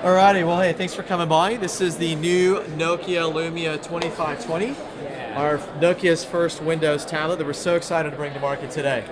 Alrighty, well hey, thanks for coming by. This is the new Nokia Lumia 2520, our Nokia's first Windows tablet that we're so excited to bring to market today.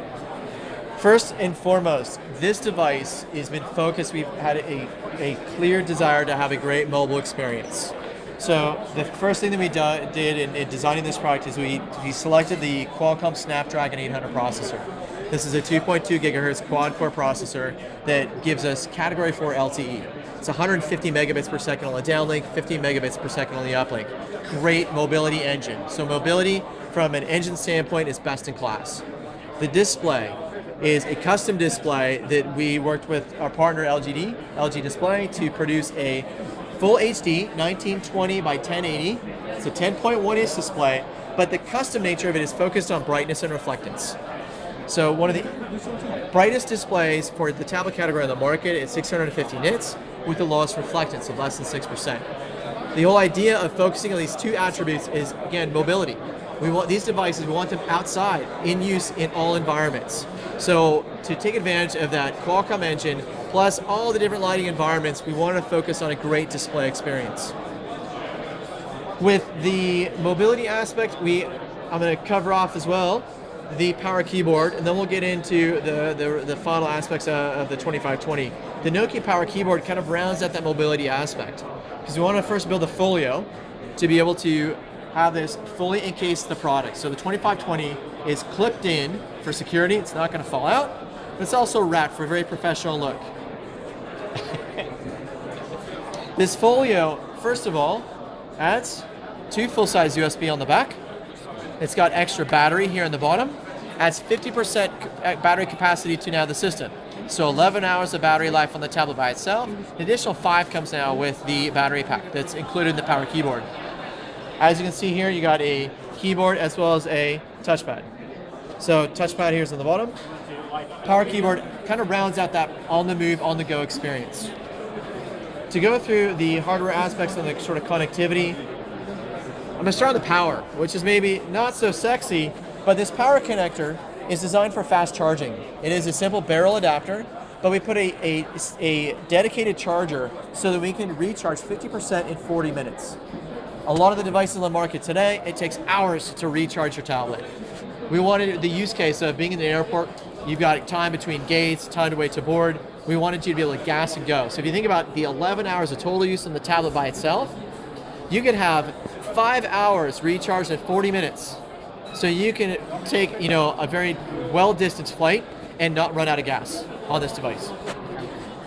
First and foremost, this device has been focused, we've had a clear desire to have a great mobile experience. So the first thing that we did in designing this product is we selected the Qualcomm Snapdragon 800 processor. This is a 2.2 gigahertz quad-core processor that gives us Category 4 LTE. It's 150 megabits per second on the downlink, 50 megabits per second on the uplink. Great mobility engine. So mobility from an engine standpoint is best in class. The display is a custom display that we worked with our partner LG Display to produce a full HD 1920 by 1080. It's a 10.1 inch display, but the custom nature of it is focused on brightness and reflectance. So one of the brightest displays for the tablet category on the market is 650 nits with the lowest reflectance of less than 6%. The whole idea of focusing on these two attributes is, again, mobility. We want these devices, we want them outside, in use in all environments. So to take advantage of that Qualcomm engine, plus all the different lighting environments, we wanted to focus on a great display experience. With the mobility aspect, I'm going to cover off as well the power keyboard, and then we'll get into the final aspects of the 2520. The Nokia power keyboard kind of rounds out that mobility aspect, because we want to first build a folio to be able to have this fully encase the product. So the 2520 is clipped in for security, it's not going to fall out, but it's also wrapped for a very professional look. This folio, first of all, adds two full-size USB on the back. It's got extra battery here on the bottom. Adds 50% battery capacity to now the system. So 11 hours of battery life on the tablet by itself. An additional 5 comes now with the battery pack that's included in the power keyboard. As you can see here, you got a keyboard as well as a touchpad. So touchpad here is on the bottom. Power keyboard kind of rounds out that on-the-move, on-the-go experience. To go through the hardware aspects and the sort of connectivity, I'm going to start with the power, which is maybe not so sexy, but this power connector is designed for fast charging. It is a simple barrel adapter, but we put a dedicated charger so that we can recharge 50% in 40 minutes. A lot of the devices on the market today, it takes hours to recharge your tablet. We wanted the use case of being in the airport, you've got time between gates, time to wait to board. We wanted you to be able to gas and go. So if you think about the 11 hours of total use on the tablet by itself, you could have 5 hours recharged in 40 minutes. So you can take, a very well-distanced flight and not run out of gas on this device.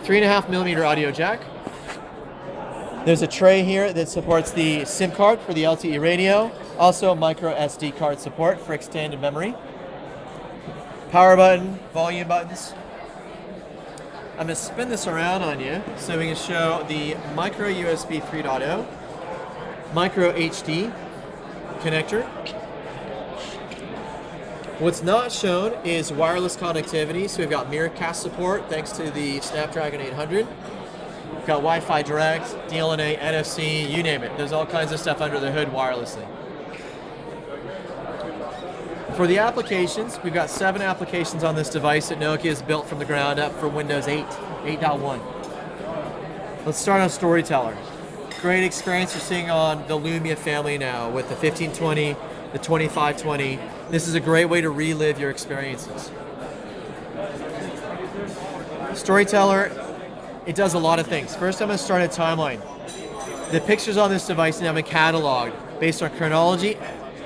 3.5 millimeter audio jack. There's a tray here that supports the SIM card for the LTE radio. Also micro SD card support for extended memory. Power button, volume buttons. I'm going to spin this around on you so we can show the micro USB 3.0. Micro HD connector. What's not shown is wireless connectivity, so we've got Miracast support thanks to the Snapdragon 800. We've got Wi-Fi Direct, DLNA, NFC, you name it. There's all kinds of stuff under the hood wirelessly. For the applications, we've got 7 applications on this device that Nokia has built from the ground up for Windows 8.1. Let's start on Storyteller. Great experience you're seeing on the Lumia family now with the 1520, the 2520. This is a great way to relive your experiences. Storyteller, it does a lot of things. First, I'm going to start a timeline. The pictures on this device now have been cataloged based on chronology,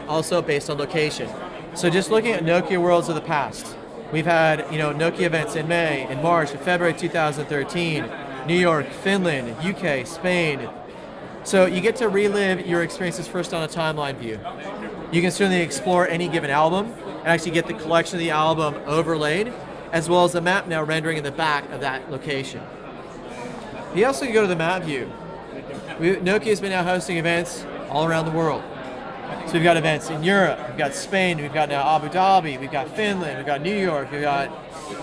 also based on location. So just looking at Nokia Worlds of the past, we've had Nokia events in May, in March, in February 2013, New York, Finland, UK, Spain. So you get to relive your experiences first on a timeline view. You can certainly explore any given album and actually get the collection of the album overlaid, as well as the map now rendering in the back of that location. You also can go to the map view. Nokia has been now hosting events all around the world. So we've got events in Europe, we've got Spain, we've got now Abu Dhabi, we've got Finland, we've got New York, we've got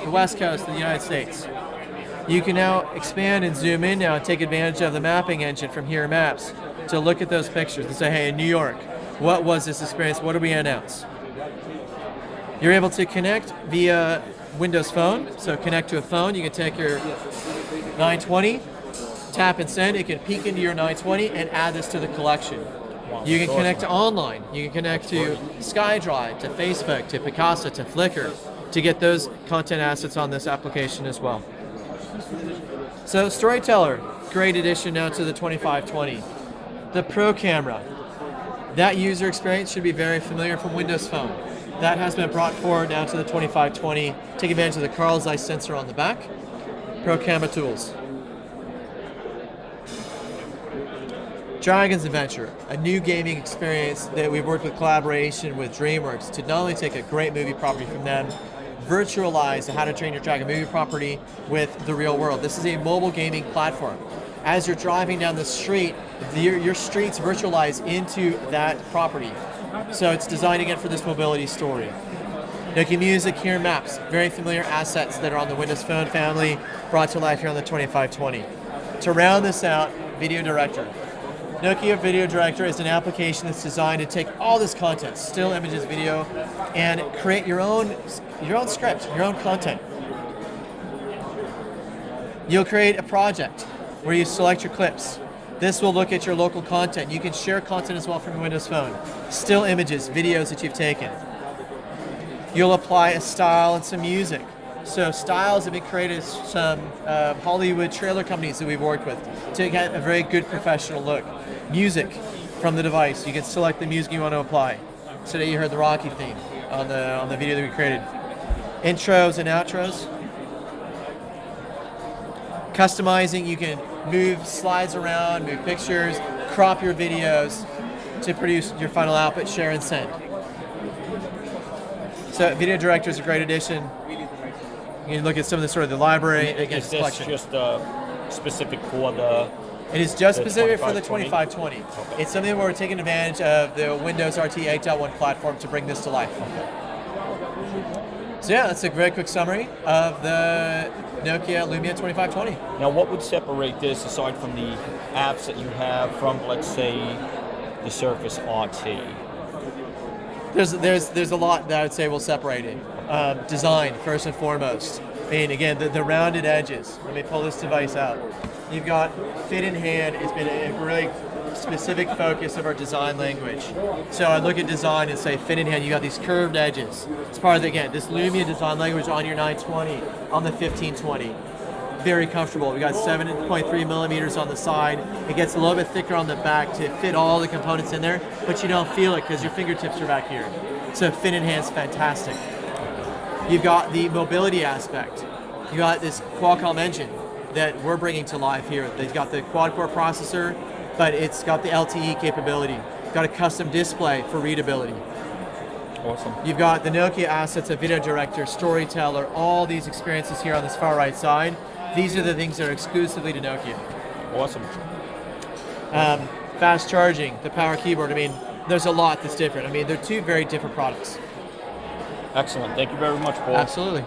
the West Coast of the United States. You can now expand and zoom in now and take advantage of the mapping engine from Here Maps to look at those pictures and say, hey, in New York, what was this experience? What did we announce? You're able to connect via Windows Phone. So connect to a phone. You can take your 920, tap and send. It can peek into your 920 and add this to the collection. Wow, You can that's connect to awesome. online. You can connect to SkyDrive, to Facebook, to Picasa, to Flickr to get those content assets on this application as well. So Storyteller, great addition now to the 2520. The Pro camera. That user experience should be very familiar from Windows Phone. That has been brought forward now to the 2520. Take advantage of the Carl Zeiss sensor on the back. Pro camera tools. Dragon's Adventure, a new gaming experience that we've worked with collaboration with DreamWorks to not only take a great movie property from them, virtualize the How to Train Your Dragon movie property with the real world. This is a mobile gaming platform. As you're driving down the street, your streets virtualize into that property. So it's designed again for this mobility story. Nokia Music, here Maps, very familiar assets that are on the Windows Phone family, brought to life here on the 2520. To round this out, Video Director. Nokia Video Director is an application that's designed to take all this content, still images, video, and create your own script, your own content. You'll create a project where you select your clips. This will look at your local content. You can share content as well from your Windows Phone. Still images, videos that you've taken. You'll apply a style and some music. So styles have been created some Hollywood trailer companies that we've worked with to get a very good professional look. Music from the device. You can select the music you want to apply. Today you heard the Rocky theme on the video that we created. Intros and outros. Customizing, you can move slides around, move pictures, crop your videos to produce your final output, share and send. So Video Director is a great addition. You can look at some of the sort of the library against Is this collection. just specific for the... It is just the specific for the 2520? 2520. Okay. It's something where we're taking advantage of the Windows RT 8.1 platform to bring this to life. So yeah, that's a very quick summary of the Nokia Lumia 2520. Now, what would separate this, aside from the apps that you have, from, let's say, the Surface RT? There's a lot that I would say will separate it. Design, first and foremost. I mean, again, the rounded edges. Let me pull this device out. You've got fit in hand. It's been a really specific focus of our design language. So I look at design and say fit in hand. You got these curved edges. It's part of, again, this Lumia design language on your 920, on the 1520. Very comfortable. We got 7.3 millimeters on the side. It gets a little bit thicker on the back to fit all the components in there, but you don't feel it because your fingertips are back here. So fit in hand's fantastic. You've got the mobility aspect. You got this Qualcomm engine that we're bringing to life here. They've got the quad-core processor, but it's got the LTE capability. Got a custom display for readability. Awesome. You've got the Nokia assets of Video Director, Storyteller, all these experiences here on this far right side. These are the things that are exclusively to Nokia. Awesome. Fast charging, the power keyboard. I mean, there's a lot that's different. I mean, they're two very different products. Excellent. Thank you very much, Paul. Absolutely.